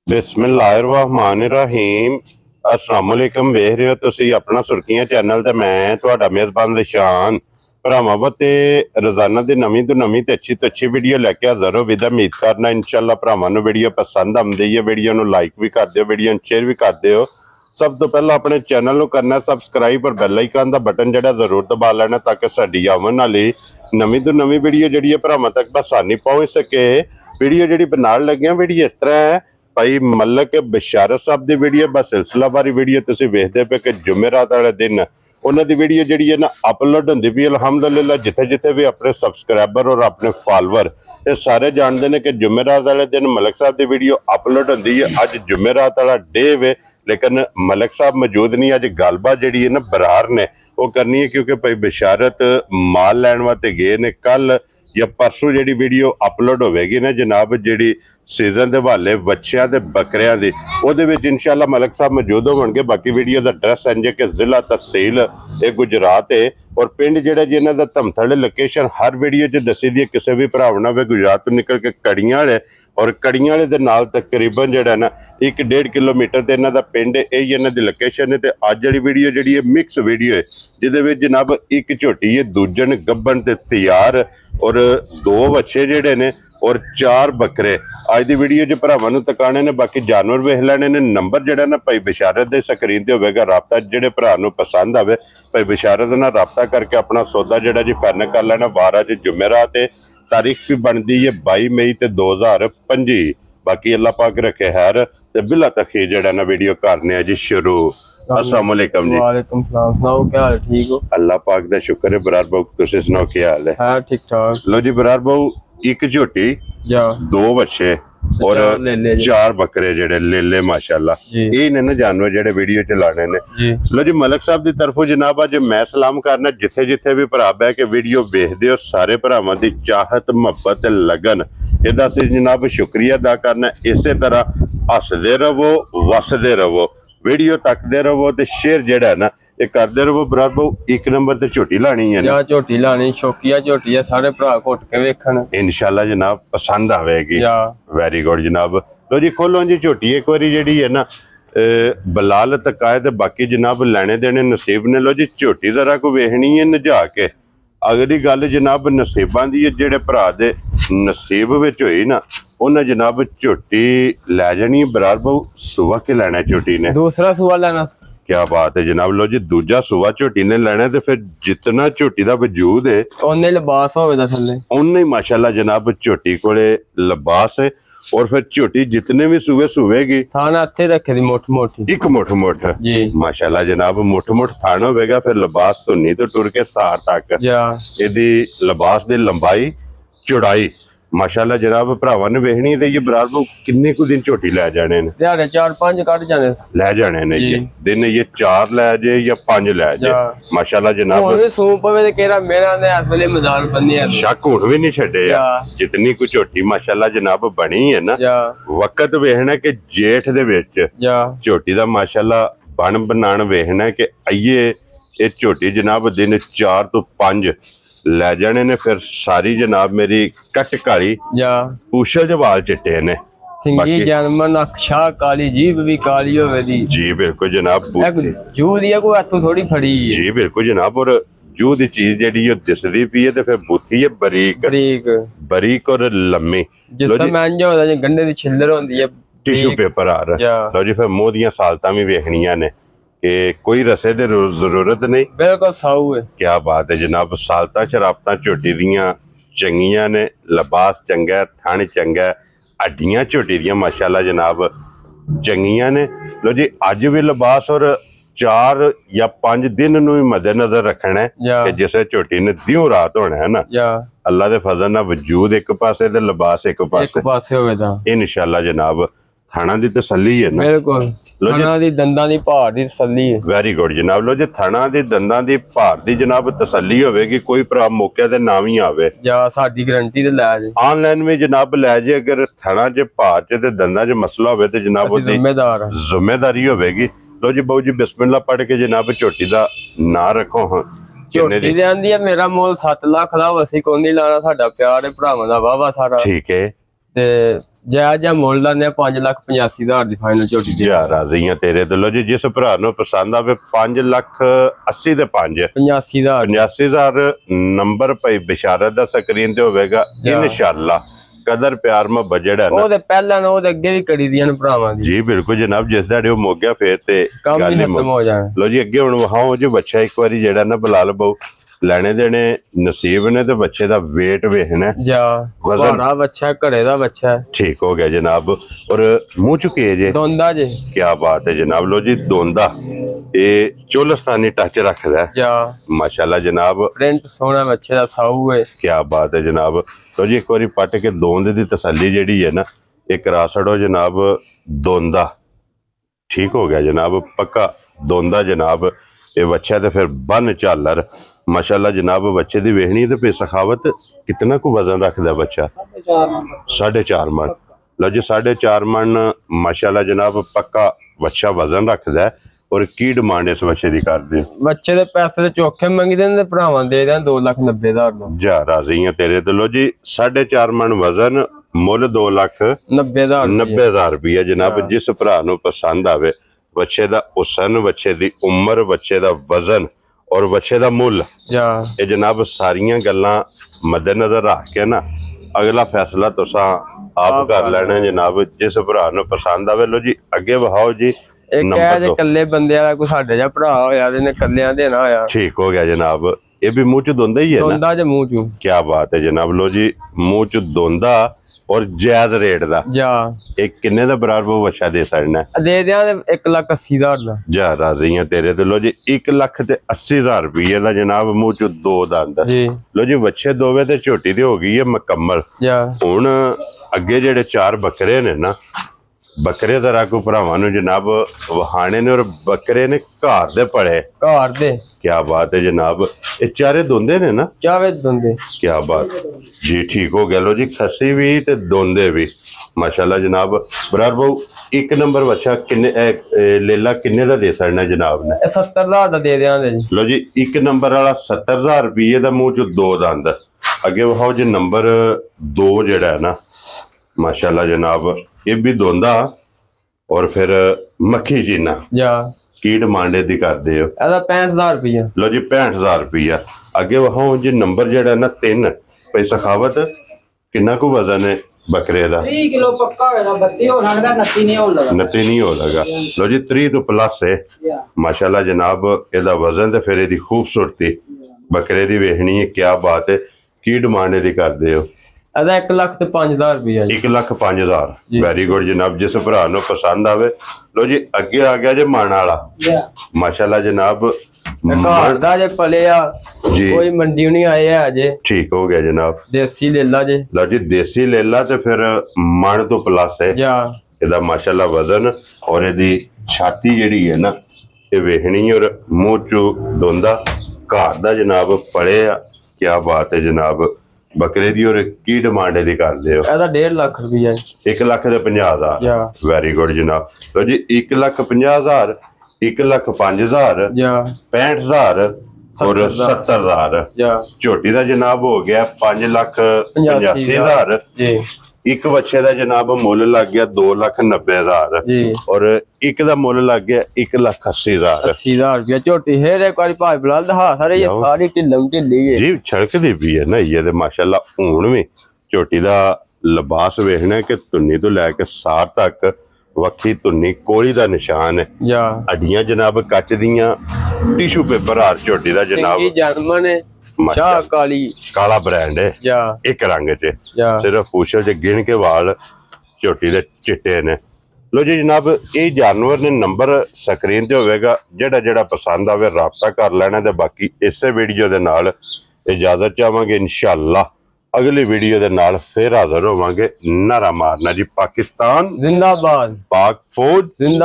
बिस्मिल्लाहिर्रहमानिर्रहीम अस्सलाम वालेकुम। वेख रहे हो तुसी अपना सुर्खियां चैनल ते मैं तुहाडा मेजबान निशान भरावां ते रोजाना दी नवीं तो अच्छी वीडियो लैके हाजिर हो। विद उम्मीद करना इंशाअल्लाह भरावां नूं वीडियो पसंद आउंदी है। वीडियो नूं लाइक भी कर दिओ, वीडियो नूं शेयर भी कर दिओ। सब तो पहला अपने चैनल नूं करना सबसक्राइब और बैल आइकन दा बटन जिहड़ा जरूर दबा लेना ताकि साडी आवन वाली नवीं तो नवीं वीडियो जिहड़ी है भरावां तक बसानी पहुंच सके। वीडियो जिहड़ी बनाउण लगे वीडियो इस तरह है भाई मलक बशारत साहब की वीडियो बस सिलसिलावारी वीडियो तुसीं वेखदे पे कि जुमेरात वाले दिन उन्होंने वीडियो जी है ना अपलोड होंदी पई। अलहमदुलिल्लाह जिथे जिथे भी अपने सबसक्राइबर और अपने फॉलोवर ये सारे जानते हैं कि जुमेरात वाले दिन मलक साहब की वीडियो अपलोड होंदी है। अज जुमेरात वाला डे वे लेकिन मलक साहब मौजूद नहीं। अज गलबात जी है ना बरार ने वो करनी है क्योंकि भाई बशारत माल लैन वास्ते गए ने। कल या परसों जी वीडियो अपलोड होगी ना जनाब जी सीजन के हवाले बच्चों के बकरियां की वो इंशाअल्लाह मलक साहब मौजूद होंगे। बाकी वीडियो का एड्रैस इंज कि जिला तहसील ये गुजरात है और पिंड जो जिन्हों का धमथड़ लोकेशन हर वीडियो च दसी दी। किसी भी भराव ना गुजरात तो निकल के कड़ियां वाले और कड़ियां वाले नाल तकरीबन जो है ना 1-1.5 किलोमीटर से इन्हों का पिंड यही इन्हों की लोकेशन है। तो अज जी वीडियो जी है मिक्स वीडियो है जिदे जनाब एक झोटी है दूजन गब्बन ते तैयार और 2 बच्चे जेडे ने और 4 बकरे अज की वीडियो च भरावां नूं तकाने ने। बाकी जानवर वेख लैने ने। नंबर जिहड़ा ना भाई बशारत दे स्क्रीन ते होवेगा। राबता जिहड़े भरा नूं पसंद आवे भाई बशारत नाल राबता करके अपना सौदा जिहड़ा जी फाइनल कर लेना। 12 च जुमेरात है, तारीख भी बनती है 22 मई 2025। बाकी अल्लाह पाक रखे खैर ते बिला तखीर जिहड़ा ना वीडियो करने जी शुरू। अस्सलाम वालेकुम जी। वालेकुम सलाम। सुनाओ क्या हाल? ठीक हो? अल्लाह पाक दा शुक्र है। बरार बहु तुसीं सुनाओ क्या हाल है? हाँ ठीक ठाक। लो जी बरार बहु एक झोटी 2 बच्चे और 4 बकरे जेडे लेले माशाल्लाह ये ने ना जानवर जेडे वीडियो च लाने ने। लो जी मलक साहब की तरफों जनाब अज मैं सलाम करना जिथे जिथे भी भरा बह के वीडियो वेखदे हो सारे भरावां दी चाहत मुहब्बत लगन इहदा असीं जनाब शुक्रिया अदा करना। इसे तरह हसदे रहो वसदे रहो वीडियो तकते रहो तो शेयर जेड़ा है ना ये करते रहो। बराबर बहु एक नंबर ते झोटी लानी है ना। झोटी लानी शौकिया झोटी है सारे भरा घुट के वेखण इंशाल्लाह जनाब पसंद आवेगी। वेरी गुड जनाब। लो जी खोलो जी झोटी एक बारी जेड़ी है ना बलाल तकाए ते बाकी जनाब लेने देने नसीब ने। लो जी झोटी जरा को वेखनी है नजा के। अगली गल जनाब नसीबां दी जेड़े भरा दे नसीब विच होई ना उन्हें जनाब झोटी लै जानी। बरार बहु सुबह के लेना झोटी ने दूसरा सुबह लेना। क्या बात है जनाब। लो जी दूजा सुबह झोटी ने लेना तो फिर जितना झोटी का वजूद है उन्ने लिबास होवेगा थल्ले उन्ने ही माशाल्लाह जनाब झोटी कोले लिबास है। और फिर झोटी जितने भी सुबह सुबेगी थाना हथे रखे दी मोट मोटी एक मुठ माशाल्लाह जनाब मुठ थान होगा। फिर लिबास तो नहीं तो टुर के सार तक यदि लिबास दी लंबाई चौड़ाई माशाल्लाह जनाब भरावां ने वेखनी है। ये बरार बहु किन्ने को दिन झोटी लै जाने ने? 4-5 कट जाने लै जाने ने ये दिन ये 4 लै जे या 5 लै जे माशाल्लाह जनाब। हुण भी सूप पवे ते केरा मेरा ने हथ वाले मजाल बन्नी है शक हुण भी नहीं छड्डे जितनी को झोटी माशाल्लाह जनाब बनी है ना। वक्त वेखना कि जेठ दे विच झोटी दा माशाल्लाह बन बनाण वेखना कि आइए ये झोटी जनाब दिन 4 तो 5 लै जाने ने। फिर सारी जनाब मेरी कट काली पूछल जवाल चिट्टे ने सिंगी जानमन अक्षा काली जीभ भी काली होवे दी। जी बिल्कुल जनाब। जू दी कोई हथों थोड़ी फड़ी है। जी बिल्कुल जनाब। और जू दी चीज जेडी दिसदी पई है ते फिर बुथी है बरीक बरीक और लम्मी जिस समय इंज होंदा जे गन्ने दी छिल्लर होंदी है टिश्यू पेपर आ रहा। लो जी फिर मुंह दियां सालतां भी वेखणियां ने कि कोई रसे दी जरूरत नहीं बिल्कुल साऊ है। क्या बात है जनाब। सालतां शराबतां झोटी दियां चंगियां ने लिबास चंगा थन चंगा हड्डियां झोटी दियां माशाल्लाह जनाब चंगियां ने। लो जी अज भी लिबास और 4 या 5 दिन नूं मद्देनजर रखना है कि जिस झोटी ने दियों रात होना है ना अल्लाह दे फजल नाल वजूद एक पासे ते लिबास एक पासे होवेगा इंशाल्लाह जनाब। थाना दी तसल्ली है ना बिल्कुल। थाना दी दंदां दी भार दी तसल्ली है। वेरी गुड जनाब। लो जी थाना दी दंदां दी भार दी जनाब तसल्ली होवेगी। कोई भरा मौके ते ना ही आवे या साडी गारंटी ते लै जे ऑनलाइन में जनाब लै जे। अगर थाना च भार च ते दंदां च मसला होवे ते जनाब ओदी जिम्मेदारी होवेगी। लो जी बहु जी बिस्मिल्लाह पढ़ के जनाब झोटी दा ना रखो। झोटी दे आंदी है मेरा मोल 7 लाख दा वसी कोई नहीं लाना साडा प्यार है भरावां दा वावा सारा ठीक है। ਤੇ ਜਾਇਜ਼ ਮੁੱਲ ਲਾਉਂਦੇ 5,85,000 ਦੀ ਫਾਈਨਲ ਝੋਟੀ ਦੇ। ਜਾ ਰਾਜ਼ੀਆਂ ਤੇਰੇ ਦਿਲੋਂ ਜੀ। ਜਿਸ ਭਰਾ ਨੂੰ ਪਸੰਦ ਆਵੇ 5,80,000 ਦੇ 5 85,000 85,000 ਨੰਬਰ ਭਾਈ ਬਿਸ਼ਾਰਤ ਦਾ ਸਕਰੀਨ ਤੇ ਹੋਵੇਗਾ ਇਨਸ਼ਾਅੱਲਾ। ਕਦਰ ਪਿਆਰ ਮੁਹੱਬਤ ਜਿਹੜਾ ਨਾ ਉਹਦੇ ਪਹਿਲਾਂ ਨਾ ਉਹਦੇ ਅੱਗੇ ਵੀ ਕਰੀ ਦੀਆਂ ਨੇ ਭਰਾਵਾਂ ਦੀ ਜੀ ਬਿਲਕੁਲ ਜਨਾਬ। ਜਿਸ ਦਾ ਉਹ ਮੋਗਿਆ ਫੇਰ ਤੇ ਕੰਮ ਗੱਲ ਹੀ ਹੀ ਖਤਮ ਹੋ ਜਾਣਾ। ਲੋ ਜੀ ਅੱਗੇ ਹੁਣ ਵਹਾਓ ਜੀ ਬੱਚਾ ਇੱਕ ਵਾਰੀ ਜਿਹੜਾ ਨਾ ਬਲਾਲ ਬਹੁ ਲੈਣੇ ਦੇਣੇ ਨਸੀਬ ਨੇ ਤੇ ਬੱਚੇ ਦਾ weight ਵੇਖਣਾ ਜਾ ਵਜ਼ਨ। ਭਾਰਾ ਬੱਚਾ ਘਰੇ ਦਾ ਬੱਚਾ ਠੀਕ ਹੋ ਗਿਆ ਜਨਾਬ। ਔਰ ਮੂੰਹ ਚੁਕੇ ਜੇ ਦੋਂਦਾ ਜੇ ਕੀ ਬਾਤ ਹੈ ਜਨਾਬ। ਲੋ ਜੀ ਦੋਂਦਾ ਇਹ ਚੋਲਸਤਾਨੀ ਟੱਚ ਰੱਖਦਾ ਹੈ ਜਾ ਮਾਸ਼ਾਅੱਲਾ ਜਨਾਬ। ਪ੍ਰਿੰਟ ਸੋਹਣਾ ਬੱਚੇ ਦਾ ਸਾਊ ਹੈ। ਕੀ ਬਾਤ ਹੈ ਜਨਾਬ। ਲੋ ਜੀ ਇੱਕ ਵਾਰੀ ਪੱਟ ਕੇ ਦੋਂਦ ਦੀ ਤਸੱਲੀ ਜਿਹੜੀ ਹੈ ਨਾ ਇਹ ਕਰਾ ਛੜੋ ਜਨਾਬ। ਦੋਂਦਾ ਠੀਕ ਹੋ ਗਿਆ ਜਨਾਬ ਪੱਕਾ ਦੋਂਦਾ ਜਨਾਬ। ਇਹ ਬੱਚਾ ਤੇ ਫਿਰ ਬੰਨ ਝਾਲਰ माशाल्लाह जनाब। बच्चे की वेखनी तो पे सखावत कितना को वजन रखता बच्चा 4.5 मन। लो जी 4.5 मन माशाल्लाह जनाब पक्का बच्चा वजन रखता है। और की डिमांड इस बच्चे की कर दे? बच्चे दे पैसे चौखे मंगदे ने भरावां दे दें 2,90,000 जा राजी है तेरे तो। लो जी 4.5 मन वजन मुल 2,90,000 रुपया जनाब। जिस भरा नूं पसंद आवे बच्चे का हुसन बच्चे की उम्र बच्चे का वजन और बच्चे का मुल ये जनाब सारियां गल्लां मद्देनजर रख के ना अगला फैसला तुसा आप कर लेना जनाब। जिस भरा नूं पसंद आवे। लो जी अगे वहाओ जी कल्ले बंदे वाला कोई साडे जा भरा होया ते ने कल्लियां देना होया। ठीक हो गया जनाब। ये भी मुंह च दोंदा ही है ना? दोंदा जे मुंह च। क्या बात है जनाब। लो जी मुंह च दोंदा और जायज रेट दा जा एक किन्ने दा बराबर वो बच्चा दे सकना दे दियां 1,80,000 दा जा राजी है तेरे ते। लो जी 1,80,000 रुपये दा जनाब मुंह च दो दंद जी। लो जी बच्चे दोवे ते झोटी दी हो गई है मुकम्मल। हुण अगे जेड़े 4 बकरे ने ना बकरे तरह को भरावां नूं जनाब वहाने ने और बकरे ने घर दे पड़े घर दे। क्या बात है जनाब। ये चारे दोंदे ने ना? चारे दोंदे। क्या बात जी। ठीक हो गया। लो जी खसी भी ते दोंदे भी माशाल्लाह जनाब। बरार बहु एक नंबर बच्चा किन्ने लेला किन्ने दा दे सकना जनाब ने? 70,000 दा दे देंगे जी। लो जी एक नंबर वाला 70,000 रुपये दा मुंह च दो दंद। अगे वहाओ जी नंबर 2 जेड़ा है ना माशाल्लाह जनाब ये भी दोंदा और फिर मक्खी जीना जा की डिमांड दी कर दे हो? 65,000 रुपया। लो जी 65,000 रुपया। अगे वहां जी नंबर जेड़ा ना 3 भाई सखावत किन्ना को वजन है बकरे दा? 30 किलो पक्का होएगा। 32 हो सकदा 29 नहीं हो लगा। 29 नहीं हो लगा। लो जी 3 तो प्लस है माशाल्लाह जनाब। एदा वजन ते फिर एदी खूबसूरती बकरे दी वेखनी है। क्या बात है। की डिमांड दी कर दे हो? 1,05,000 रुपया। 1,05,000 वेरी गुड जनाब। जिस भरा नूं पसंद आवे। लो जी अगे आ गया जे मन वाला माशाल्लाह जनाब। जे पलिया कोई मंडी नहीं आए है अजे। ठीक हो गया जनाब। देसी लेला जे। लो जी देसी लेला ते फिर मन तो प्लस है एदा माशाल्लाह वजन और एदी छाती जेड़ी है ना ये वेखनी और मुंह चो दोंदा घर दा जनाब पड़े। क्या बात है जनाब। बकरे दी और की डिमांड दी कर दे हो? 1.5 लाख रुपया। 1,50,000 वेरी गुड जनाब। तो जी 1,50,000 1,05,000 65,000 और 70,000 झोटी का जनाब हो गया 5,85,000। एक बच्चे का जनाब मुल लग गया 2,90,000 और एक दा मुल लग गया 1,80,000 रुपया। झोटी है एक बार भाई बिलाल दिखा सारे ये सारी ढिल्लम ढिल्ली है जी। छड़कदी भी है ना ये माशाल्लाह। हुण भी झोटी दा लिबास वेखना कि तुन्नी तो लैके सार तक वक्खी तुन्नी कोली दा निशान है। हड्डियां जनाब कच दियां टिशू पेपर हार झोटी दा जनाब जर्मन है काली काला ब्रांड है एक रंग च सिर्फ पूछो जे गिन के वाल झोटी दे चिट्टे ने। लो जी जनाब ये जानवर ने नंबर स्क्रीन ते होवेगा जेड़ा जेड़ा पसंद आवे राबता कर लेना ते बाकी इसे वीडियो दे नाल इजाजत चाहांगे इंशाअल्लाह। अगली वीडियो दे नाल फिर हाजिर होवांगे। नारा मारना जी पाकिस्तान जिंदाबाद पाक फौज जिंदा।